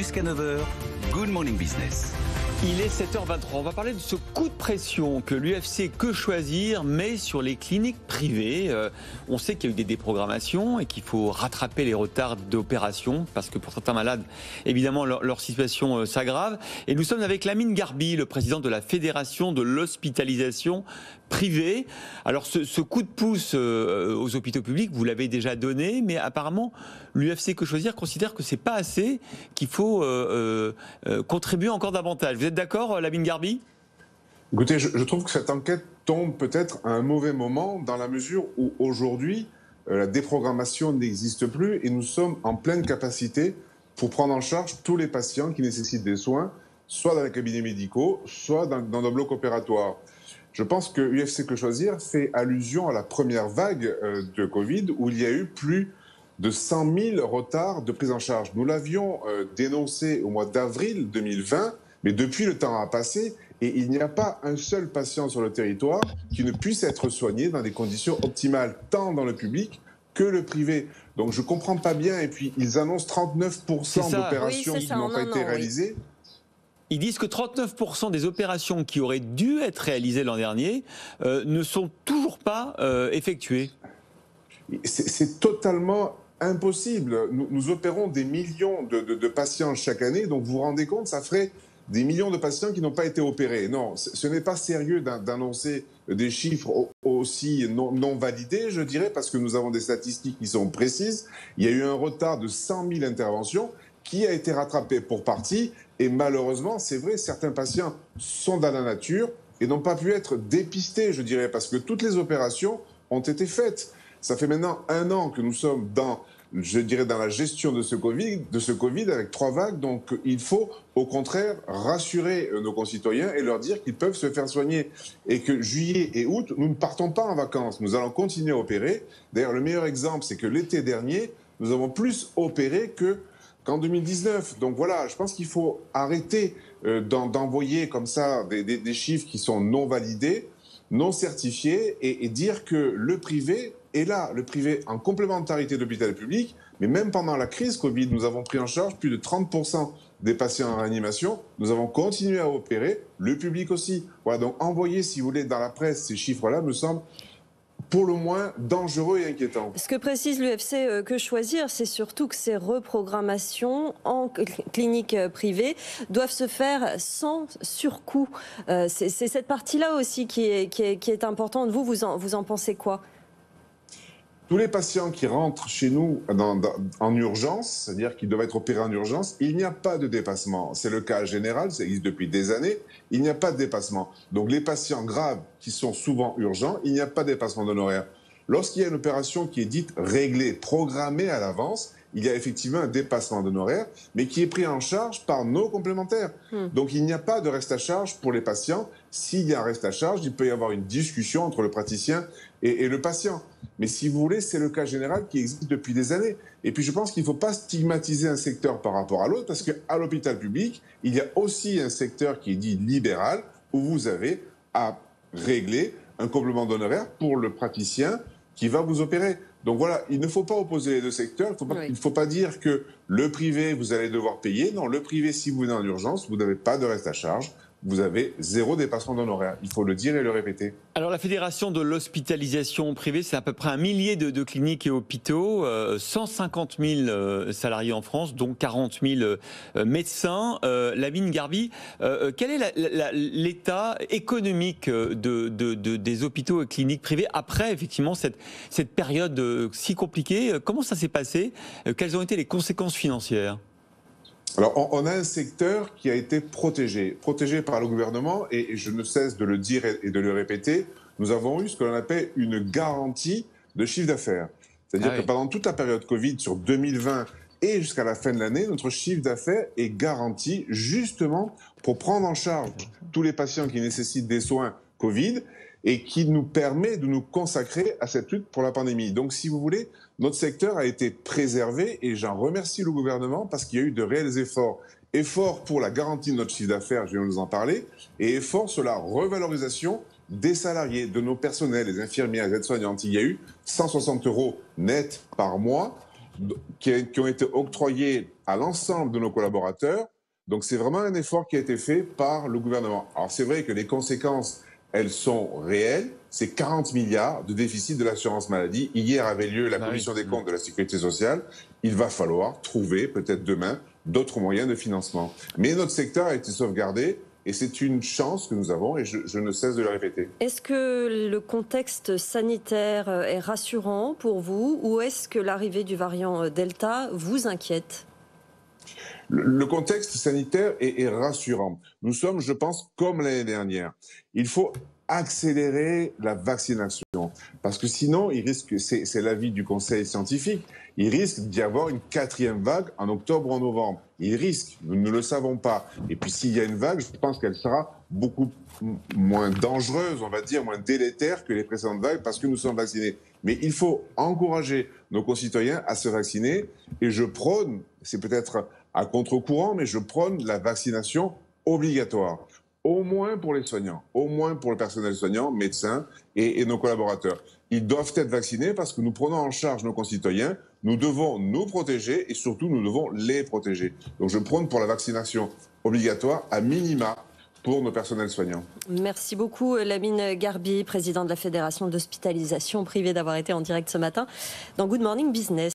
Jusqu'à 9 h, Good Morning Business. Il est 7h23. On va parler de ce coup de pression que l'UFC Que Choisir met sur les cliniques privées. On sait qu'il y a eu des déprogrammations et qu'il faut rattraper les retards d'opérations parce que pour certains malades, évidemment, leur situation s'aggrave. Et nous sommes avec Lamine Garbi, le président de la Fédération de l'hospitalisation privée. Alors ce coup de pouce aux hôpitaux publics, vous l'avez déjà donné, mais apparemment l'UFC Que Choisir considère que c'est pas assez, qu'il faut contribuer encore davantage. Vous êtes d'accord, Lamine Garbi ? Écoutez, je trouve que cette enquête tombe peut-être à un mauvais moment dans la mesure où aujourd'hui la déprogrammation n'existe plus et nous sommes en pleine capacité pour prendre en charge tous les patients qui nécessitent des soins, soit dans les cabinets médicaux, soit dans nos blocs opératoires. Je pense que UFC Que Choisir fait allusion à la première vague de Covid où il y a eu plus de 100 000 retards de prise en charge. Nous l'avions dénoncé au mois d'avril 2020, mais depuis le temps a passé et il n'y a pas un seul patient sur le territoire qui ne puisse être soigné dans des conditions optimales, tant dans le public que le privé. Donc je ne comprends pas bien. Et puis ils annoncent 39% d'opérations qui n'ont pas été réalisées. Oui. Ils disent que 39% des opérations qui auraient dû être réalisées l'an dernier ne sont toujours pas effectuées. C'est totalement impossible. Nous opérons des millions de patients chaque année, donc vous vous rendez compte, ça ferait des millions de patients qui n'ont pas été opérés. Non, ce n'est pas sérieux d'annoncer des chiffres aussi non validés, je dirais, parce que nous avons des statistiques qui sont précises. Il y a eu un retard de 100 000 interventions qui a été rattrapé pour partie. Et malheureusement, c'est vrai, certains patients sont dans la nature et n'ont pas pu être dépistés, je dirais, parce que toutes les opérations ont été faites. Ça fait maintenant 1 an que nous sommes dans la gestion de ce Covid avec 3 vagues. Donc, il faut au contraire rassurer nos concitoyens et leur dire qu'ils peuvent se faire soigner. Et que juillet et août, nous ne partons pas en vacances. Nous allons continuer à opérer. D'ailleurs, le meilleur exemple, c'est que l'été dernier, nous avons plus opéré qu'en 2019. Donc voilà, je pense qu'il faut arrêter d'envoyer comme ça des chiffres qui sont non validés, non certifiés, et dire que le privé est là. Le privé en complémentarité de l'hôpital public, mais même pendant la crise Covid, nous avons pris en charge plus de 30% des patients en réanimation. Nous avons continué à opérer, le public aussi. Voilà, donc envoyer, si vous voulez, dans la presse ces chiffres-là me semble pour le moins dangereux et inquiétant. Ce que précise l'UFC Que Choisir, c'est surtout que ces reprogrammations en clinique privée doivent se faire sans surcoût. C'est cette partie-là aussi qui est importante. Vous en pensez quoi ? Tous les patients qui rentrent chez nous en urgence, c'est-à-dire qui doivent être opérés en urgence, il n'y a pas de dépassement. C'est le cas général, ça existe depuis des années, il n'y a pas de dépassement. Donc les patients graves qui sont souvent urgents, il n'y a pas de dépassement d'honoraires. Lorsqu'il y a une opération qui est dite réglée, programmée à l'avance, il y a effectivement un dépassement d'honoraires, mais qui est pris en charge par nos complémentaires. Donc il n'y a pas de reste à charge pour les patients. S'il y a un reste à charge, il peut y avoir une discussion entre le praticien et le patient. Mais si vous voulez, c'est le cas général qui existe depuis des années. Et puis je pense qu'il ne faut pas stigmatiser un secteur par rapport à l'autre, parce qu'à l'hôpital public, il y a aussi un secteur qui est dit libéral, où vous avez à régler un complément d'honoraires pour le praticien qui va vous opérer. Donc voilà, il ne faut pas opposer les deux secteurs. Il ne faut pas dire que le privé, vous allez devoir payer. Non, le privé, si vous venez en urgence, vous n'avez pas de reste à charge. Vous avez 0 dépassement d'honoraires. Il faut le dire et le répéter. Alors la Fédération de l'hospitalisation privée, c'est à peu près 1 millier de cliniques et hôpitaux, 150 000 salariés en France, dont 40 000 médecins. Lamine Garbi, quel est l'état économique des hôpitaux et cliniques privées après effectivement cette période si compliquée? Comment ça s'est passé? Quelles ont été les conséquences financières? Alors, on a un secteur qui a été protégé par le gouvernement, et je ne cesse de le dire et de le répéter. Nous avons eu ce que l'on appelle une garantie de chiffre d'affaires. C'est-à-dire que pendant toute la période Covid, sur 2020 et jusqu'à la fin de l'année, notre chiffre d'affaires est garanti justement pour prendre en charge tous les patients qui nécessitent des soins Covid et qui nous permet de nous consacrer à cette lutte pour la pandémie. Donc, si vous voulez, notre secteur a été préservé et j'en remercie le gouvernement parce qu'il y a eu de réels efforts. Efforts pour la garantie de notre chiffre d'affaires, je viens de vous en parler, et efforts sur la revalorisation des salariés, de nos personnels, les infirmières, les aides-soignantes. Il y a eu 160 € net par mois qui ont été octroyés à l'ensemble de nos collaborateurs. Donc c'est vraiment un effort qui a été fait par le gouvernement. Alors c'est vrai que les conséquences, elles sont réelles. C'est 40 milliards de déficit de l'assurance maladie. Hier avait lieu la commission des comptes de la sécurité sociale. Il va falloir trouver, peut-être demain, d'autres moyens de financement. Mais notre secteur a été sauvegardé. Et c'est une chance que nous avons et je ne cesse de le répéter. Est-ce que le contexte sanitaire est rassurant pour vous ou est-ce que l'arrivée du variant Delta vous inquiète ? Le contexte sanitaire est rassurant. Nous sommes, je pense, comme l'année dernière. Il faut accélérer la vaccination parce que sinon, il risque, c'est l'avis du conseil scientifique, il risque d'y avoir une 4e vague en octobre ou en novembre. Il risque, nous ne le savons pas. Et puis s'il y a une vague, je pense qu'elle sera beaucoup moins dangereuse, on va dire, moins délétère que les précédentes vagues parce que nous sommes vaccinés. Mais il faut encourager nos concitoyens à se vacciner et je prône, c'est peut-être à contre-courant, mais je prône la vaccination obligatoire. Au moins pour les soignants, au moins pour le personnel soignant, médecins et nos collaborateurs. Ils doivent être vaccinés parce que nous prenons en charge nos concitoyens, nous devons nous protéger et surtout nous devons les protéger. Donc je prône pour la vaccination obligatoire à minima pour nos personnels soignants. Merci beaucoup Lamine Garbi, président de la Fédération d'hospitalisation privée, d'avoir été en direct ce matin dans Good Morning Business.